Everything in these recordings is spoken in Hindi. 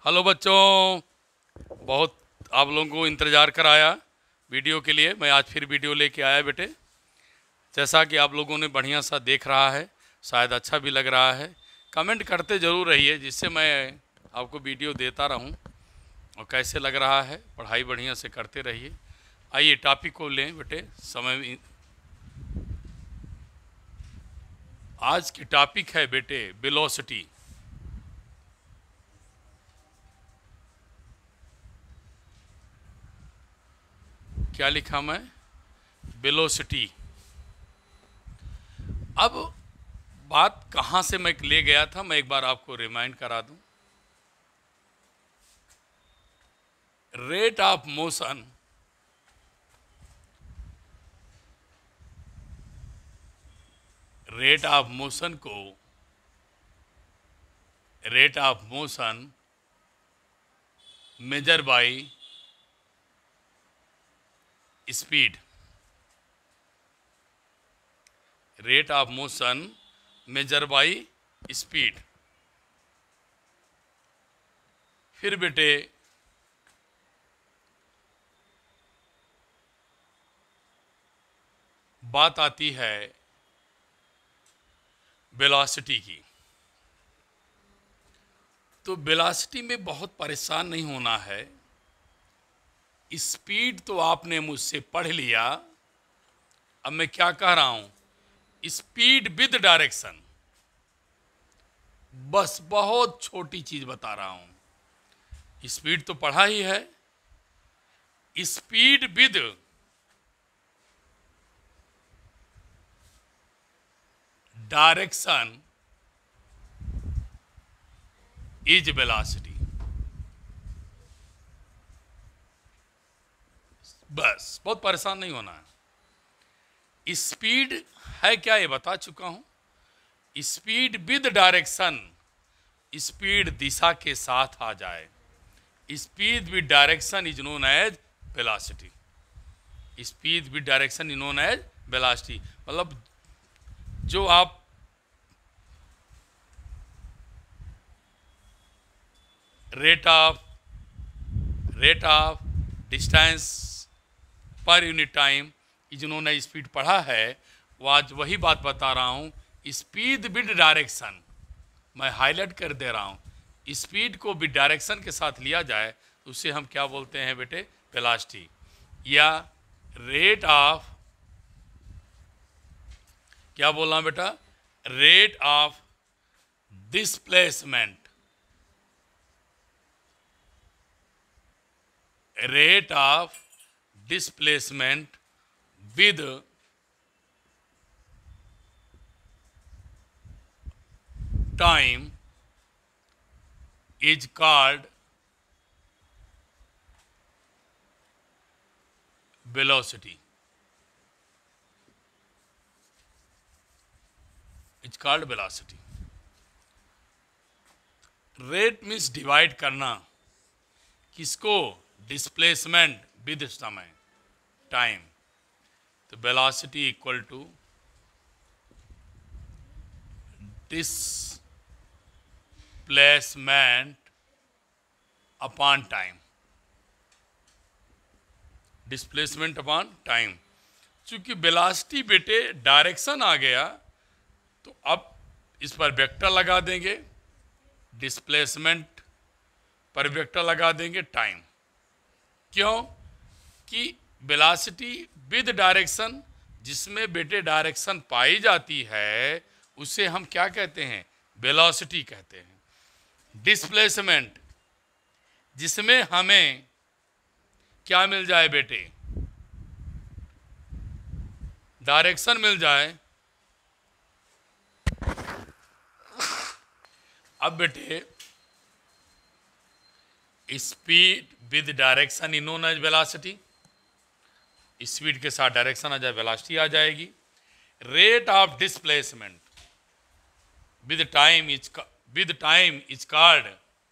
हेलो बच्चों, बहुत आप लोगों को इंतज़ार कराया वीडियो के लिए। मैं आज फिर वीडियो लेके आया बेटे। जैसा कि आप लोगों ने बढ़िया सा देख रहा है, शायद अच्छा भी लग रहा है। कमेंट करते ज़रूर रहिए जिससे मैं आपको वीडियो देता रहूं। और कैसे लग रहा है, पढ़ाई बढ़िया से करते रहिए। आइए टॉपिक को लें बेटे। आज की टॉपिक है बेटे वेलोसिटी। क्या लिखा मैं? वेलोसिटी। अब बात कहाँ से मैं ले गया था, मैं एक बार आपको रिमाइंड करा दूं। रेट ऑफ मोशन को rate of motion measure by speed. Rate of motion measure by speed. फिर बेटे बात आती है वेलोसिटी की। तो वेलोसिटी में बहुत परेशान नहीं होना है। स्पीड तो आपने मुझसे पढ़ लिया। अब मैं क्या कह रहा हूं, स्पीड विद डायरेक्शन। बस बहुत छोटी चीज बता रहा हूं। स्पीड तो पढ़ा ही है। Speed with direction is velocity. बस बहुत परेशान नहीं होना है। स्पीड है क्या ये बता चुका हूं। स्पीड विद डायरेक्शन, स्पीड दिशा के साथ आ जाए। Speed with direction is known as velocity. Speed with direction is known as velocity. मतलब जो आप rate of distance per unit time जिन्होंने स्पीड पढ़ा है, वो आज वही बात बता रहा हूँ। स्पीड विद डायरेक्शन मैं हाईलाइट कर दे रहा हूँ। स्पीड को विद डायरेक्शन के साथ लिया जाए तो उसे हम क्या बोलते हैं बेटे? वेलोसिटी। या रेट ऑफ, क्या बोलना बेटा? Rate of displacement. Rate of displacement with time is called velocity. It's called velocity. Rate means divide करना। किसको? डिस्प्लेसमेंट विद समय, टाइम। तो velocity equal to displacement upon time. Displacement upon time. चूंकि वेलोसिटी बेटे डायरेक्शन आ गया तो अब इस पर वेक्टर लगा देंगे। डिस्प्लेसमेंट पर वेक्टर लगा देंगे टाइम। क्यों? कि वेलोसिटी विद डायरेक्शन, जिसमें बेटे डायरेक्शन पाई जाती है, उसे हम क्या कहते हैं? वेलोसिटी कहते हैं। डिस्प्लेसमेंट, जिसमें हमें क्या मिल जाए बेटे? डायरेक्शन मिल जाए। अब बेटे speed with direction is known as velocity. Speed के साथ डायरेक्शन आ जाए, वेलोसिटी आ जाएगी। Rate of displacement with time is called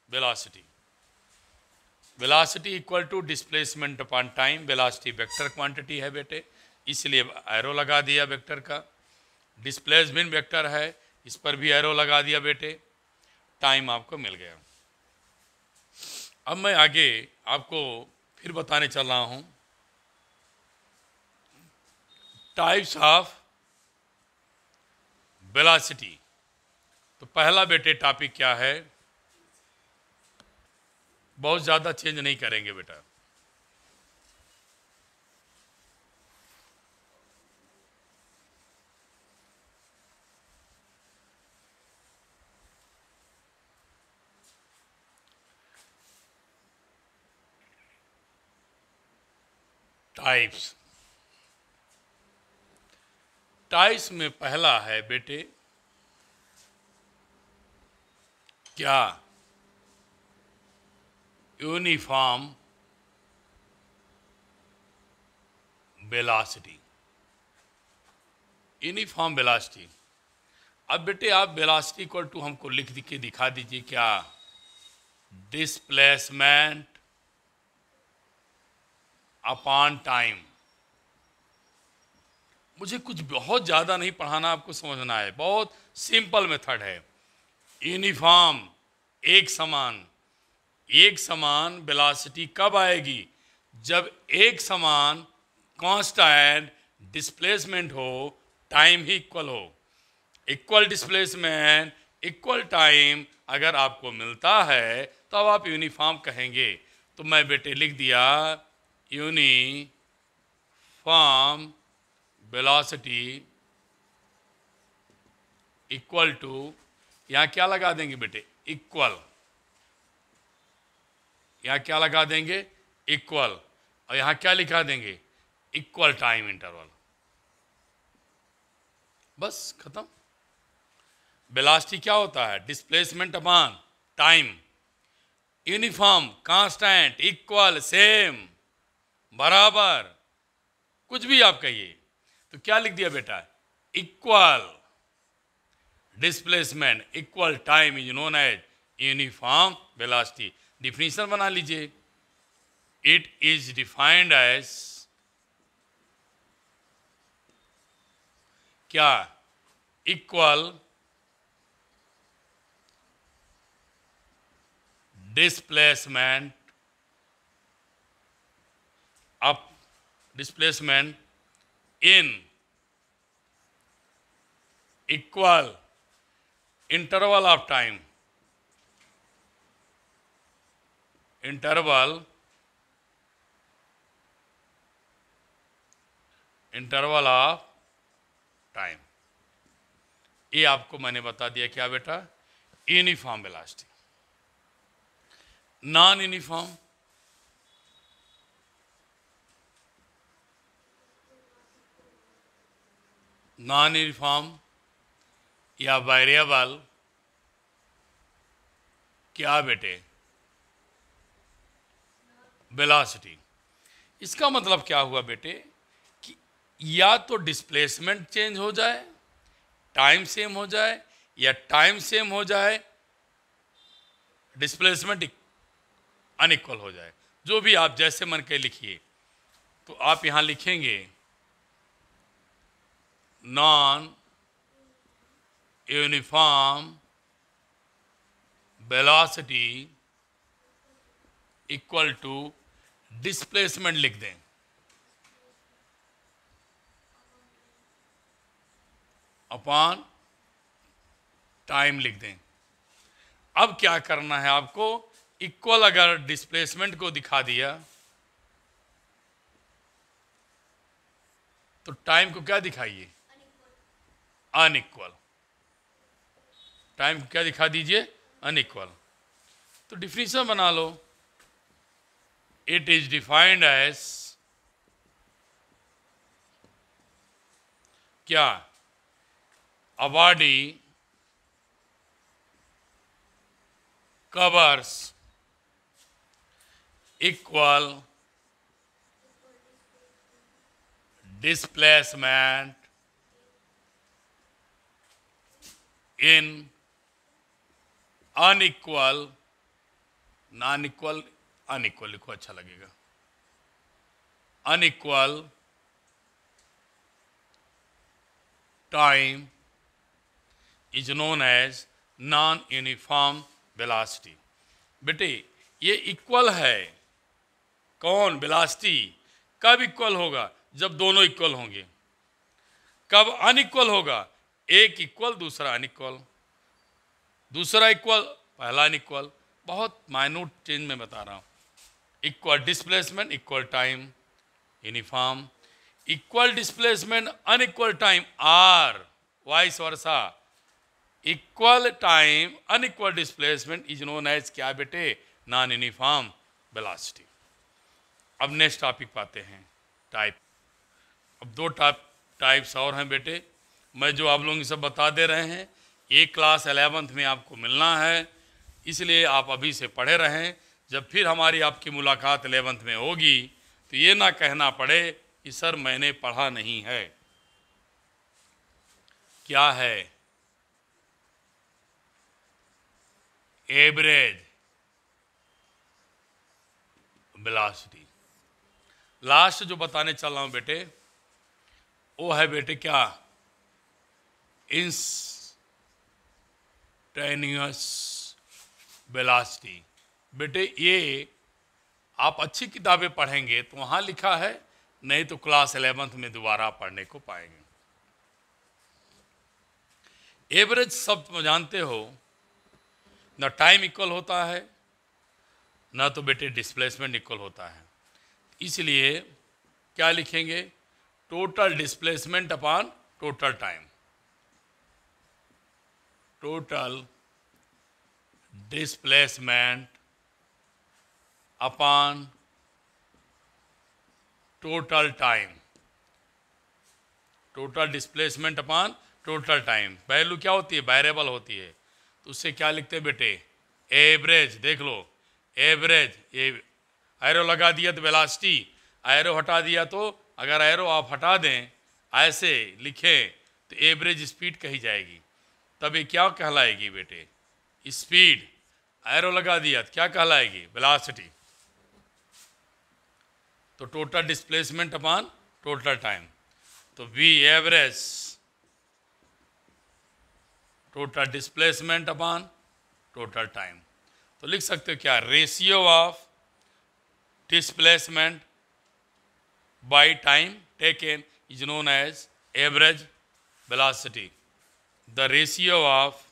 velocity. Velocity equal to displacement upon time. Velocity vector quantity है बेटे, इसलिए एरो लगा दिया वेक्टर का। डिस्प्लेसमेंट वेक्टर है, इस पर भी एरो लगा दिया बेटे। टाइम आपको मिल गया। अब मैं आगे आपको फिर बताने चल रहा हूं टाइप्स ऑफ वेलोसिटी। तो पहला बेटे टॉपिक क्या है, बहुत ज़्यादा चेंज नहीं करेंगे बेटा। टाइप्स, टाइप्स में पहला है बेटे क्या, यूनिफॉर्म वेलोसिटी। Uniform velocity. अब बेटे आप वेलोसिटी इक्वल टू हमको लिख के दिखा दीजिए क्या, डिस्प्लेसमेंट अपॉन टाइम। मुझे कुछ बहुत ज़्यादा नहीं पढ़ाना, आपको समझना है, बहुत सिंपल मेथड है। यूनिफॉर्म एक समान, एक समान वेलोसिटी कब आएगी, जब एक समान कांस्टेंट डिस्प्लेसमेंट हो, टाइम ही इक्वल हो। इक्वल डिस्प्लेसमेंट इक्वल टाइम अगर आपको मिलता है तो अब आप यूनिफॉर्म कहेंगे। तो मैं बेटे लिख दिया यूनिफॉर्म वेलोसिटी इक्वल टू, यहाँ क्या लगा देंगे बेटे, इक्वल। यहाँ क्या लगा देंगे, इक्वल। और यहाँ क्या लिखा देंगे, इक्वल टाइम इंटरवल। बस खत्म। वेलोसिटी क्या होता है, displacement upon time. Uniform, constant, equal, same, बराबर, कुछ भी आप कहिए। तो क्या लिख दिया बेटा, equal displacement equal time is known as uniform velocity. Definition बना लीजिए, इट इज डिफाइंड एज क्या, equal displacement up displacement in equal interval of time, interval of time. ये आपको मैंने बता दिया क्या बेटा, uniform velocity. Non uniform, non uniform या वेरिएबल क्या बेटे, वेलोसिटी। इसका मतलब क्या हुआ बेटे कि या तो डिस्प्लेसमेंट चेंज हो जाए, टाइम सेम हो जाए, या टाइम सेम हो जाए, डिस्प्लेसमेंट अनइक्वल हो जाए। जो भी आप जैसे मन के लिखिए। तो आप यहां लिखेंगे non uniform velocity equal to displacement लिख दें अपॉन टाइम लिख दें। अब क्या करना है आपको, इक्वल अगर डिस्प्लेसमेंट को दिखा दिया तो टाइम को क्या दिखाइए, अनइक्वल। टाइम को क्या दिखा दीजिए, अनइक्वल। तो डिफिनीशन बना लो, इट इज डिफाइंड एज क्या, a body covers equal displacement in unequal, non equal, unequal लिखो अच्छा लगेगा, unequal time is known as non-uniform velocity। बेटे ये इक्वल है। कौन? वेलोसिटी। कब इक्वल होगा? जब दोनों इक्वल होंगे। कब अनइक्वल होगा? एक इक्वल दूसरा अनइक्वल, दूसरा इक्वल पहला अनइक्वल। बहुत माइन्यूट चेंज में बता रहा हूं। Equal displacement equal time, uniform. Equal displacement unequal time or vice versa. Equal time unequal displacement is known as क्या बेटे? Non uniform velocity. अब नेक्स्ट टॉपिक पाते हैं, टाइप। अब दो टाइप्स और हैं बेटे, मैं जो आप लोगों को सब बता दे रहे हैं। एक क्लास 11th में आपको मिलना है, इसलिए आप अभी से पढ़े रहें। जब फिर हमारी आपकी मुलाकात 11th में होगी तो ये ना कहना पड़े कि सर मैंने पढ़ा नहीं है। क्या है? Average velocity. लास्ट जो बताने चल रहा हूं बेटे, वो है बेटे क्या? Instantaneous velocity. बेटे ये आप अच्छी किताबें पढ़ेंगे तो वहां लिखा है, नहीं तो क्लास 11th में दोबारा पढ़ने को पाएंगे। एवरेज शब्द जानते हो, ना टाइम इक्वल होता है, ना तो बेटे डिस्प्लेसमेंट इक्वल होता है। इसलिए क्या लिखेंगे? Total displacement upon total time. Total displacement upon total time. Total displacement upon total time. Value क्या होती है? वेरिएबल होती है। तो उससे क्या लिखते हैं बेटे? एवरेज। देख लो, एवरेज। ये एरो लगा दिया तो वेलोसिटी, एरो हटा दिया तो, अगर एरो आप हटा दें ऐसे लिखें तो एवरेज स्पीड कही जाएगी। तब ये क्या कहलाएगी बेटे? स्पीड। एरो लगा दिया तो क्या कहलाएगी? वेलोसिटी। तो total displacement upon total time. तो V average total displacement upon total time. तो लिख सकते हो क्या? Ratio of displacement by time taken is known as average velocity. The ratio of,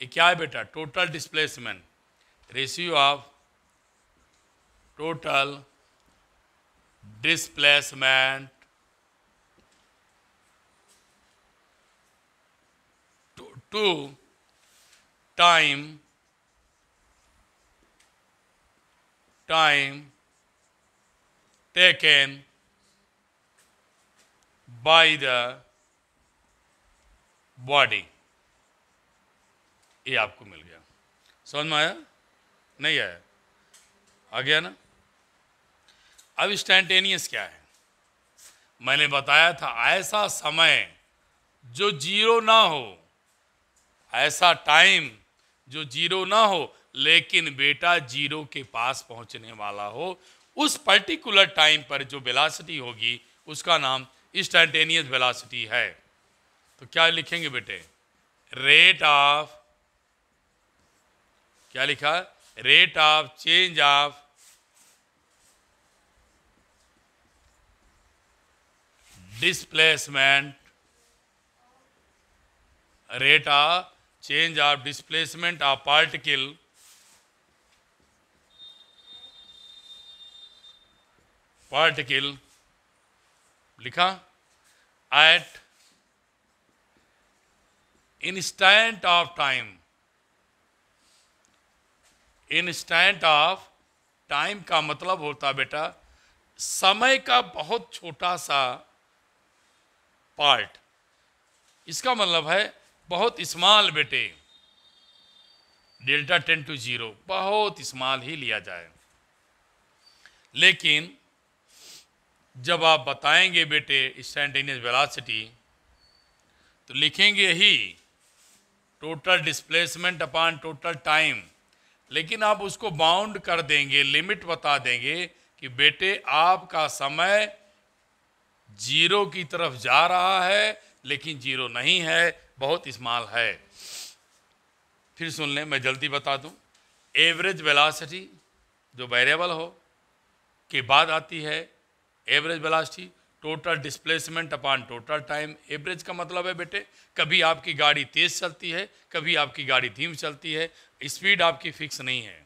ये क्या है बेटा? Total displacement. Ratio of total displacement to time taken by the body। ये आपको मिल गया। समझ में आया? नहीं आया? आ गया ना? अब इंस्टैंटेनियस क्या है? मैंने बताया था ऐसा समय जो जीरो ना हो, ऐसा टाइम जो जीरो ना हो लेकिन बेटा जीरो के पास पहुंचने वाला हो। उस पर्टिकुलर टाइम पर जो वेलोसिटी होगी उसका नाम इंस्टैंटेनियस वेलोसिटी है। तो क्या लिखेंगे बेटे? रेट ऑफ, क्या लिखा? Rate of change of displacement, rate of change of displacement of particle लिखा at instant of time. Instant of time का मतलब होता बेटा समय का बहुत छोटा सा पार्ट। इसका मतलब है बहुत स्मॉल बेटे, डेल्टा 10 to 0 बहुत स्मॉल ही लिया जाए। लेकिन जब आप बताएंगे बेटे इंस्टैंटेनियस वेलोसिटी तो लिखेंगे ही total displacement upon total time, लेकिन आप उसको बाउंड कर देंगे, लिमिट बता देंगे कि बेटे आपका समय जीरो की तरफ जा रहा है लेकिन जीरो नहीं है, बहुत स्मॉल है। फिर सुन लें, मैं जल्दी बता दूं। एवरेज वेलोसिटी जो वेरिएबल हो के बाद आती है average velocity, total displacement upon total time. Average का मतलब है बेटे, कभी आपकी गाड़ी तेज चलती है, कभी आपकी गाड़ी धीमी चलती है, स्पीड आपकी फिक्स नहीं है।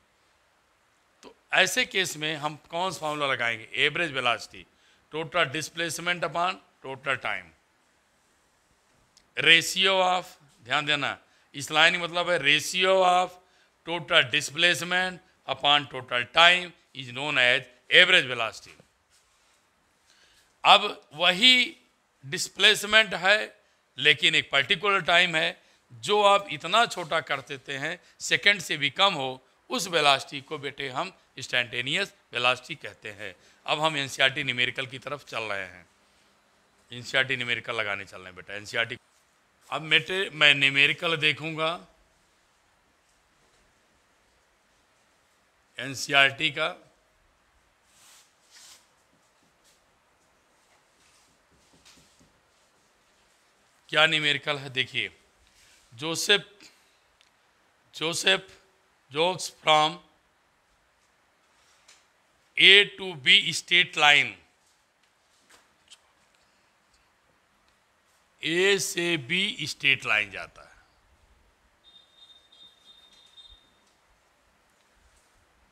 तो ऐसे केस में हम कौन सा फॉर्मूला लगाएंगे? Average velocity total displacement upon total time, ratio of, ध्यान देना इस लाइन मतलब है ratio of total displacement upon total time is known as average velocity. अब वही डिस्प्लेसमेंट है लेकिन एक पर्टिकुलर टाइम है जो आप इतना छोटा कर देते हैं, सेकंड से भी कम हो, उस वेलोसिटी को बेटे हम इंस्टेंटेनियस वेलोसिटी कहते हैं। अब हम एनसीईआरटी न्यूमेरिकल की तरफ चल रहे हैं, एनसीईआरटी न्यूमेरिकल लगाने चल रहे हैं बेटा एनसीईआरटी। अब बेटे मैं न्यूमेरिकल देखूंगा एनसीईआरटी का। क्या न्यूमेरिकल है देखिए, Joseph jogs from A to B straight line, A से बी स्ट्रेट लाइन जाता है।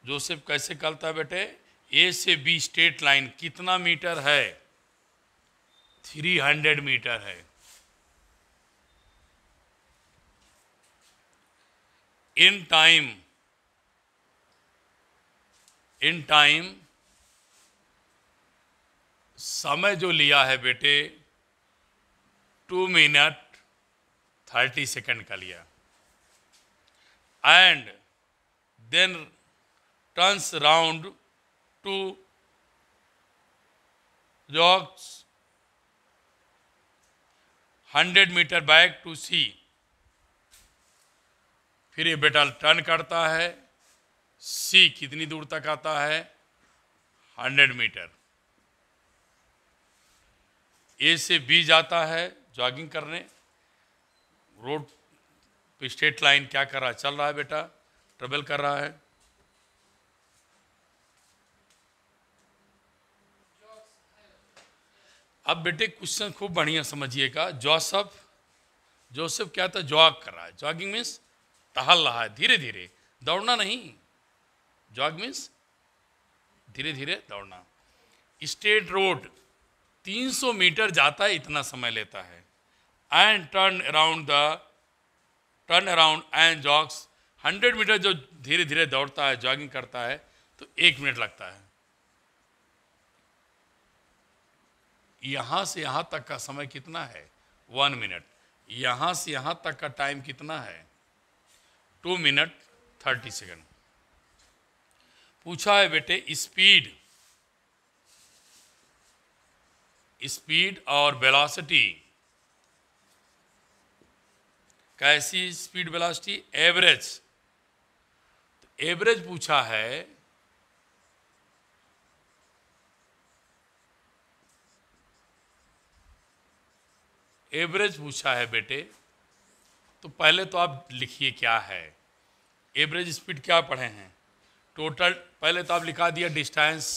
जोसेफ कैसे करता है बेटे? ए से बी स्ट्रेट लाइन कितना मीटर है? 300 मीटर है। इन टाइम समय जो लिया है बेटे 2 मिनट 30 सेकंड का लिया, and then turns round to jogs 100 metre back to C. फिर ये बेटा टर्न करता है, सी कितनी दूर तक आता है? 100 मीटर। ए से बी जाता है जॉगिंग करने, रोड पे स्ट्रेट लाइन क्या कर रहा है? चल रहा है बेटा, ट्रेवल कर रहा है। अब बेटे क्वेश्चन खूब बढ़िया समझिएगा। जोसेफ क्या था? जॉग कर रहा है। जॉगिंग मीन्स टहल रहा है धीरे धीरे, दौड़ना नहीं। जॉग मीन्स धीरे धीरे दौड़ना। स्ट्रेट रोड 300 मीटर जाता है, इतना समय लेता है। And turn around and jogs 100 metre जो धीरे धीरे दौड़ता है, जॉगिंग करता है, तो 1 मिनट लगता है। यहां से यहां तक का समय कितना है? 1 मिनट। यहां से यहां तक का टाइम कितना है? 2 मिनट 30 सेकंड। पूछा है बेटे स्पीड और वेलोसिटी, कैसी स्पीड वेलोसिटी? एवरेज। तो एवरेज पूछा है, एवरेज पूछा है बेटे। तो पहले तो आप लिखिए क्या है एवरेज स्पीड। क्या पढ़े हैं? टोटल, पहले तो आप लिखा दिया डिस्टेंस।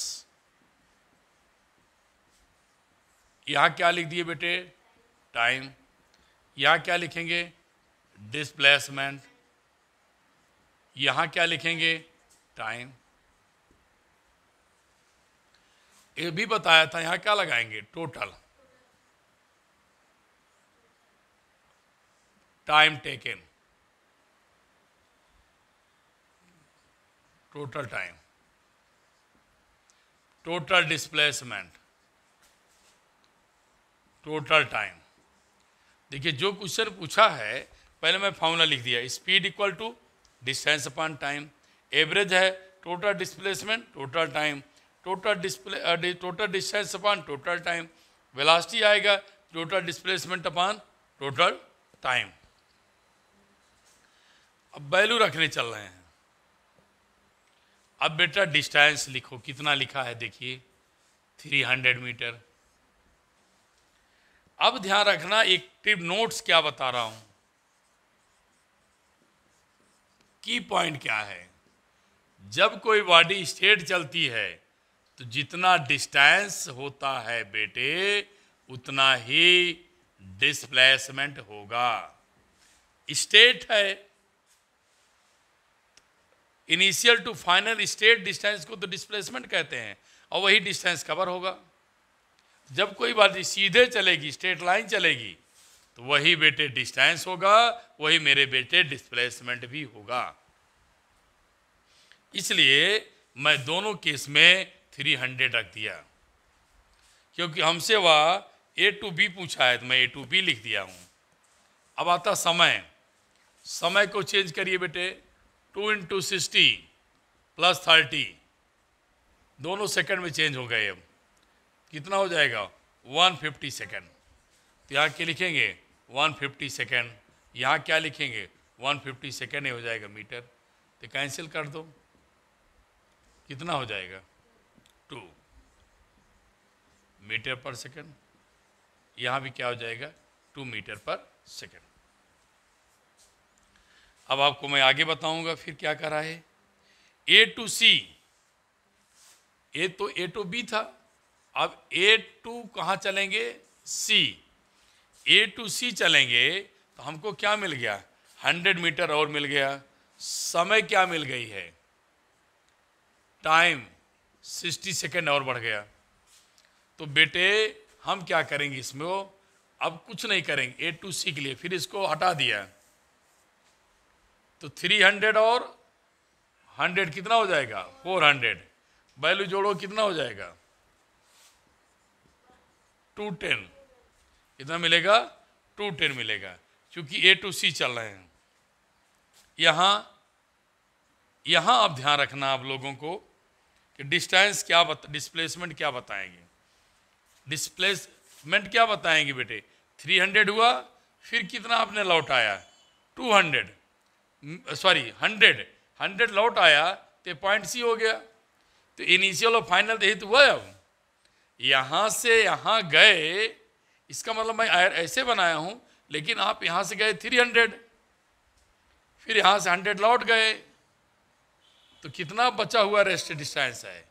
यहाँ क्या लिख दिए बेटे? टाइम। यहाँ क्या लिखेंगे? डिस्प्लेसमेंट। यहाँ क्या लिखेंगे? टाइम। ये भी बताया था, यहाँ क्या लगाएंगे? Total time taken, total time, total displacement, total time. देखिए जो क्वेश्चन पूछा है, पहले मैं फॉर्मूला लिख दिया, speed equal to distance upon time. Average है total displacement total time, total distance upon total time. Velocity आएगा total displacement upon total time. अब वैल्यू रखने चल रहे हैं। अब बेटा डिस्टेंस लिखो, कितना लिखा है देखिए 300 मीटर। अब ध्यान रखना, एक टिप नोट्स क्या बता रहा हूं। की पॉइंट क्या है, जब कोई बॉडी स्ट्रेट चलती है तो जितना डिस्टेंस होता है बेटे उतना ही डिस्प्लेसमेंट होगा। स्टेट है, initial to final state distance को तो डिस्प्लेसमेंट कहते हैं, और वही डिस्टेंस कवर होगा। जब कोई बॉडी सीधे चलेगी, स्ट्रेट लाइन चलेगी, तो वही बेटे डिस्टेंस होगा, वही मेरे बेटे डिस्प्लेसमेंट भी होगा। इसलिए मैं दोनों केस में 300 रख दिया, क्योंकि हमसे वह ए टू बी पूछा है तो मैं ए टू बी लिख दिया हूँ। अब आता समय, समय को चेंज करिए बेटे, 2 × 60 + 30, दोनों सेकंड में चेंज हो गए। अब कितना हो जाएगा, 150 सेकंड। तो यहाँ क्या लिखेंगे, 150 सेकंड। यहाँ क्या लिखेंगे, 150 सेकंड ही हो जाएगा मीटर। तो कैंसिल कर दो, कितना हो जाएगा, 2 मीटर पर सेकंड। यहाँ भी क्या हो जाएगा, 2 मीटर पर सेकंड। अब आपको मैं आगे बताऊंगा फिर क्या करा है। ए टू सी, ए तो ए टू बी था, अब ए टू कहाँ चलेंगे, सी। ए टू सी चलेंगे तो हमको क्या मिल गया, 100 मीटर और मिल गया। समय क्या मिल गई है, टाइम 60 सेकंड और बढ़ गया। तो बेटे हम क्या करेंगे इसमें, अब कुछ नहीं करेंगे ए टू सी के लिए, फिर इसको हटा दिया तो 300 और 100 कितना हो जाएगा, 400। वैल्यू जोड़ो कितना हो जाएगा, 210। कितना मिलेगा, 210 मिलेगा, क्योंकि ए टू सी चल रहे हैं। यहाँ अब ध्यान रखना आप लोगों को कि डिस्टेंस क्या डिस्प्लेसमेंट क्या बताएंगे। डिस्प्लेसमेंट क्या बताएंगे बेटे, 300 हुआ, फिर कितना आपने लौटाया, 200 सॉरी 100 लौट आया तो पॉइंट सी हो गया। तो इनिशियल और फाइनल यही तो हुआ। अब यहाँ से यहाँ गए, इसका मतलब मैं ऐसे बनाया हूँ, लेकिन आप यहाँ से गए 300, फिर यहाँ से 100 लौट गए, तो कितना बचा हुआ रेस्ट डिस्टेंस है,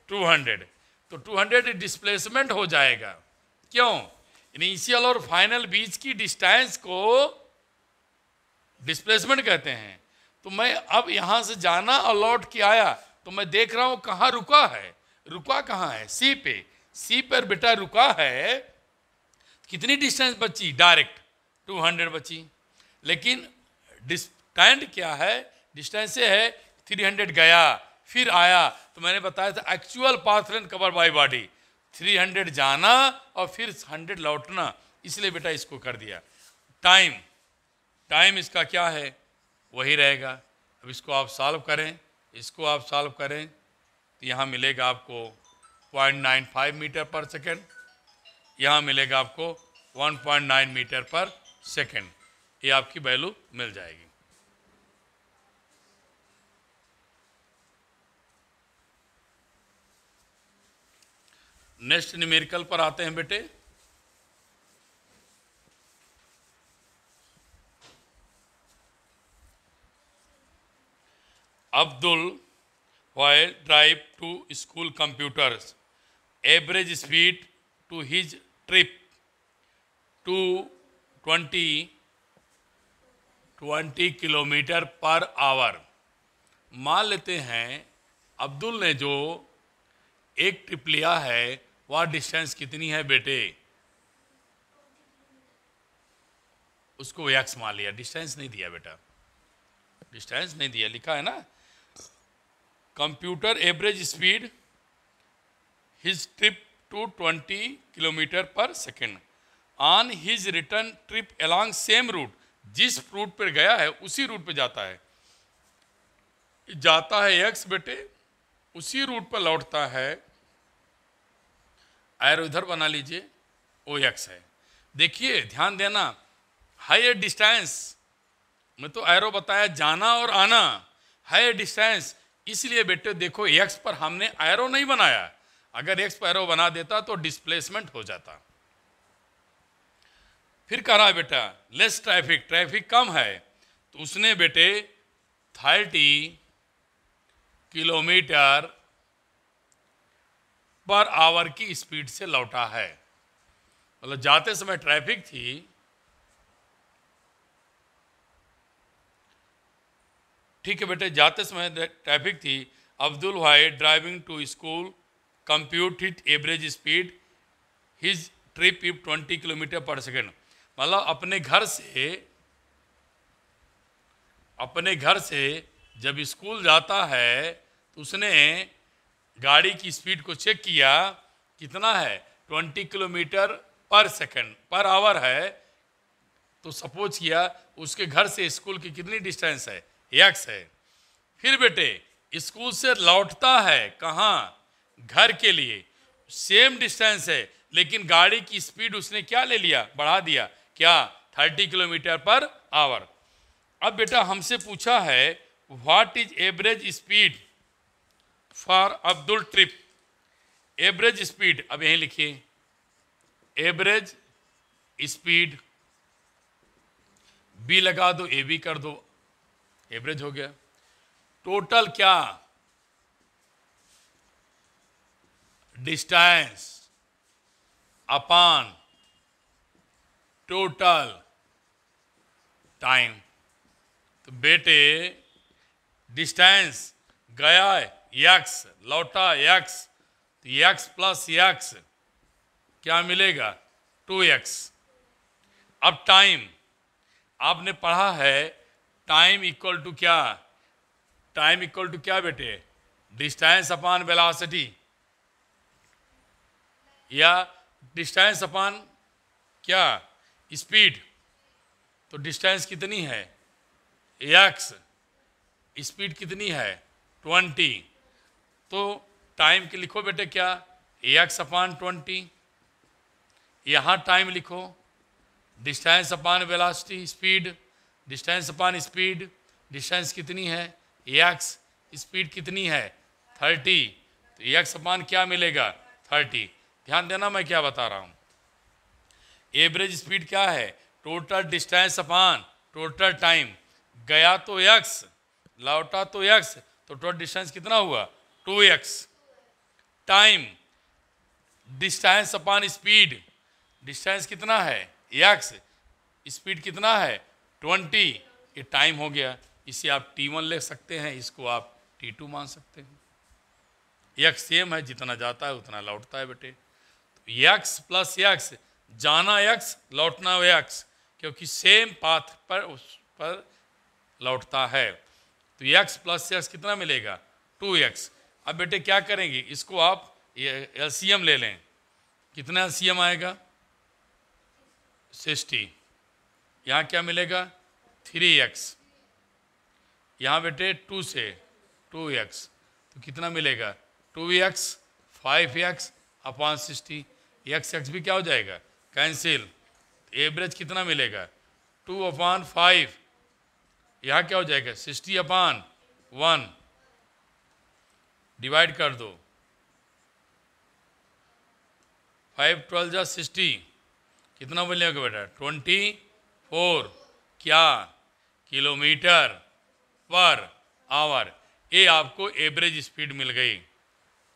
200। तो 200 डिस्प्लेसमेंट हो जाएगा। क्यों, इनिशियल और फाइनल बीच की डिस्टेंस को डिस्प्लेसमेंट कहते हैं। तो मैं अब यहाँ से जाना और लौट के आया तो मैं देख रहा हूँ कहाँ रुका है, रुका कहाँ है, सी पे। सी पर बेटा रुका है, कितनी डिस्टेंस बची, डायरेक्ट 200 बची। लेकिन डिस्टेंस क्या है, डिस्टेंस से है 300 गया फिर आया, तो मैंने बताया था actual path length cover by body 300 जाना और फिर 100 लौटना, इसलिए बेटा इसको कर दिया। टाइम इसका क्या है, वही रहेगा। अब इसको आप सॉल्व करें, इसको आप सॉल्व करें तो यहाँ मिलेगा आपको 0.95 मीटर पर सेकेंड, यहाँ मिलेगा आपको 1.9 मीटर पर सेकेंड। ये आपकी वैल्यू मिल जाएगी। नेक्स्ट न्यूमेरिकल पर आते हैं बेटे। Abdul, while drive to school computers, average speed to his trip to 20 kilometre per hour. मान लेते हैं अब्दुल ने जो एक ट्रिप लिया है वह डिस्टेंस कितनी है बेटे, उसको एक्स मान लिया, डिस्टेंस नहीं दिया बेटा, डिस्टेंस नहीं दिया, लिखा है ना computer average speed his trip to 20 kilometre per second on his return trip along same route. जिस रूट पर गया है उसी रूट पे जाता है, एक्स बेटे, उसी रूट पर लौटता है। एरो इधर बना लीजिए, ओ एक्स है। देखिए ध्यान देना, हाई डिस्टेंस में तो एरो बताया जाना और आना, हाई डिस्टेंस, इसलिए बेटे देखो एक्स पर हमने एरो नहीं बनाया। अगर एक्स पर एरो बना देता तो डिस्प्लेसमेंट हो जाता। फिर कह रहा है बेटा लेस ट्रैफिक, ट्रैफिक कम है, तो उसने बेटे 30 किलोमीटर पर आवर की स्पीड से लौटा है। मतलब जाते समय ट्रैफिक थी, ठीक है बेटे, जाते समय ट्रैफिक थी। अब्दुल भाई driving to school compute hit average speed his trip if 20 kilometre per second. मतलब अपने घर से जब स्कूल जाता है तो उसने गाड़ी की स्पीड को चेक किया, कितना है, 20 kilometre per second per hour है। तो सपोज किया उसके घर से स्कूल की कितनी डिस्टेंस है, x है। फिर बेटे स्कूल से लौटता है कहाँ, घर के लिए, सेम डिस्टेंस है, लेकिन गाड़ी की स्पीड उसने क्या ले लिया, बढ़ा दिया, क्या, 30 किलोमीटर पर आवर। अब बेटा हमसे पूछा है what is average speed for Abdul trip. Average speed अब यहीं लिखिए, एवरेज स्पीड, बी लगा दो, ए बी कर दो, एवरेज हो गया। टोटल क्या, डिस्टेंस अपॉन टोटल टाइम। तो बेटे डिस्टेंस गया x, लौटा x, तो x प्लस x क्या मिलेगा, 2x। अब टाइम आपने पढ़ा है, टाइम इक्वल टू क्या, टाइम इक्वल टू क्या बेटे, डिस्टेंस अपॉन वेलोसिटी, या डिस्टेंस अपॉन क्या, स्पीड। तो डिस्टेंस कितनी है, x, स्पीड कितनी है, 20। तो टाइम के लिखो बेटे क्या, x अपॉन 20। यहाँ टाइम लिखो, distance upon velocity, speed, distance upon speed, distance कितनी है, x, स्पीड कितनी है, 30। तो x अपॉन क्या मिलेगा, 30। ध्यान देना मैं क्या बता रहा हूँ। एवरेज स्पीड क्या है, total distance upon total time. गया तो x, लौटा तो x, तो टोटल डिस्टेंस कितना हुआ, 2x। Time distance upon speed, distance कितना है, x, स्पीड कितना है, 20। ये टाइम हो गया। इसे आप t1 ले सकते हैं, इसको आप t2 मान सकते हैं। x सेम है, जितना जाता है उतना लौटता है बेटे। तो x प्लस x, जाना x लौटना x, क्योंकि सेम पाथ पर उस पर लौटता है। तो x प्लस x कितना मिलेगा, 2x। अब बेटे क्या करेंगे, इसको आप एलसीएम ले लें। कितना एलसीएम आएगा, 60। यहाँ क्या मिलेगा, 3x। यहाँ बेटे 2 से 2x, तो कितना मिलेगा, 2x, 5x अपॉन 60। x भी क्या हो जाएगा, कैंसिल। एवरेज कितना मिलेगा, 2 अपॉन 5। यहाँ क्या हो जाएगा, 60 अपॉन 1, डिवाइड कर दो, 5 12 जा 60, कितना मिलेगा बेटा, 24 क्या, किलोमीटर पर आवर। ये आपको एवरेज स्पीड मिल गई।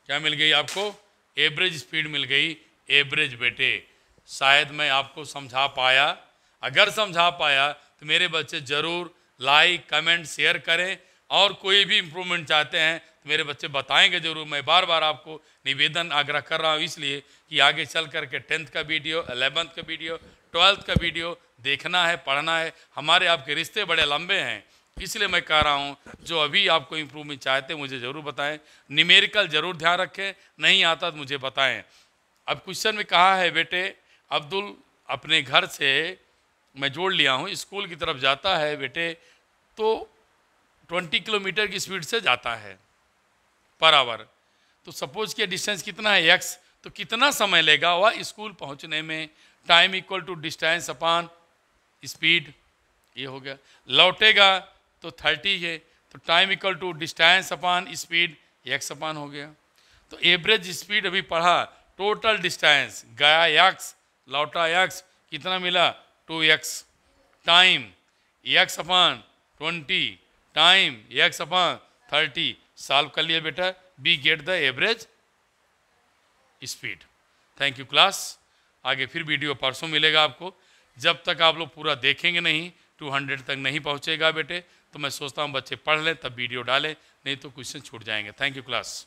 क्या मिल गई आपको, एवरेज स्पीड मिल गई। एवरेज बेटे शायद मैं आपको समझा पाया। अगर समझा पाया तो मेरे बच्चे ज़रूर लाइक कमेंट शेयर करें, और कोई भी इम्प्रूवमेंट चाहते हैं तो मेरे बच्चे बताएंगे ज़रूर। मैं बार बार आपको निवेदन आग्रह कर रहा हूँ, इसलिए कि आगे चल करके 10th का वीडियो, 11th का वीडियो, 12th का वीडियो देखना है, पढ़ना है। हमारे आपके रिश्ते बड़े लंबे हैं, इसलिए मैं कह रहा हूँ जो अभी आपको इम्प्रूवमेंट चाहते हैं मुझे ज़रूर बताएं। न्यूमेरिकल ज़रूर ध्यान रखें, नहीं आता तो मुझे बताएं। अब क्वेश्चन में कहा है बेटे, अब्दुल अपने घर से, मैं जोड़ लिया हूँ, स्कूल की तरफ जाता है बेटे, तो 20 किलोमीटर की स्पीड से जाता है पर आवर। तो सपोज कि डिस्टेंस कितना है, x, तो कितना समय लेगा वह स्कूल पहुँचने में। Time equal to distance upon speed, ये हो गया। लौटेगा तो 30 है, तो time equal to distance upon speed, x upon हो गया। तो एवरेज स्पीड अभी पढ़ा, टोटल डिस्टेंस गया x, लौटा x, कितना मिला, 2x। Time x upon 20, time x/30 solve कर लिए बेटा, we get the average speed. Thank you class. आगे फिर वीडियो परसों मिलेगा आपको। जब तक आप लोग पूरा देखेंगे नहीं, 200 तक नहीं पहुंचेगा बेटे, तो मैं सोचता हूं बच्चे पढ़ लें तब वीडियो डालें, नहीं तो क्वेश्चन छूट जाएंगे। Thank you class.